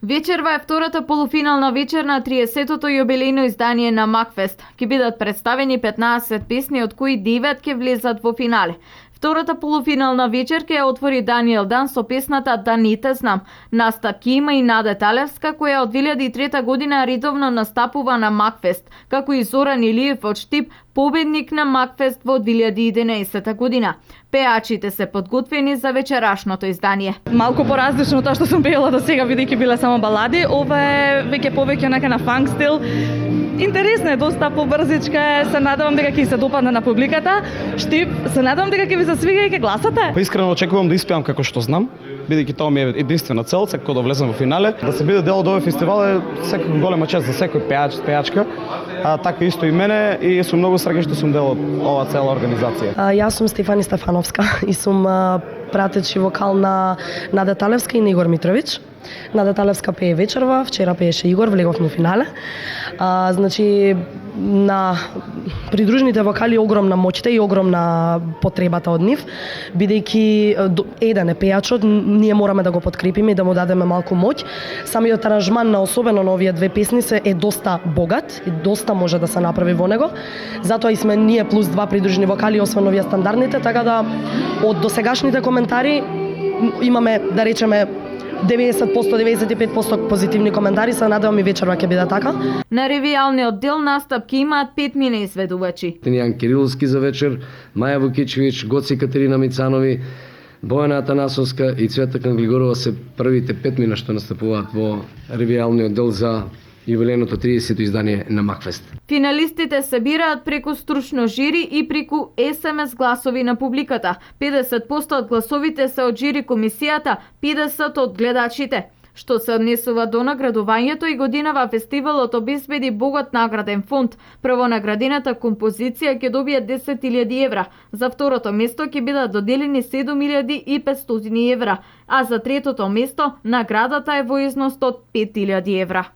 Вечерва е втората полуфинална вечер на 30-тото јубилејно издание на Макфест. Ќе бидат представени 15 песни, од кои 9 ќе влезат во финале. Втората полуфинална вечер ќе ја отвори Даниел Дан со песната "Да не те знам". Настап ќе има и Наде Талевска, која од 2003 година редовно настапува на Макфест, како и Зоран Илиев од Штип, победник на Макфест во 2011 година. Пеачите се подготвени за вечерашното издание. Малку поразлично од тоа што сум пеела до сега, бидејќи биле само балади, ова е веќе повеќе нека на фанк стил. Интересно е, доста побрзичка е, се надевам дека ќе се допадне на публиката. Штип, се надевам дека ќе ви се свига и ќе гласате. Па искрено очекувам да испеам како што знам, бидејќи тоа ми е единствена цел, секако да влезам во финале. Да се биде дел од овој фестивал е секако голема чест за секој пеач, пеачка. Така исто и мене, и сум многу среќен што сум дел од оваа цела организација. Јас сум Стефани Стефановска и сум пратеч и вокал на Наде Талевска и на Игор Митровиќ. Наде Талевска пее вечерва, вчера пееше Игор, влеговме во финале. Значи, на придружните вокали е огромна моќта и огромна потребата од нив, бидејќи еден е пејачот, ние мораме да го подкрепиме и да му дадеме малку моќ. Самиот аранжман на особено на овие две песни е доста богат и доста може да се направи во него. Затоа и сме ние плюс два придружени вокали, освен овие стандардните, така да од досегашните коментари имаме, да речеме, 90%, 95% позитивни коментари, се надевам и вечерва ќе биде така. На ревијалниот дел настап ќе имаат 5 мина изведувачи. Јан Кириловски за вечер, Маја Вукичевиќ, Гоци Катерина Мицанови, Бојана Атанасовска и Цвета Канглигорова се првите 5 мина што настапуваат во ревијалниот дел за јубилејното 30-то издание на Макфест. Финалистите се бираат преку стручно жири и преку СМС гласови на публиката. 50% од гласовите се од жири комисијата, 50% од гледачите. Што се однесува до наградувањето, и годинава фестивалот обезбеди богат награден фонд. Првонаградената композиција ќе добие 10.000 евра. За второто место ќе бидат доделени 7.500 евра, а за третото место наградата е во износ од 5.000 евра.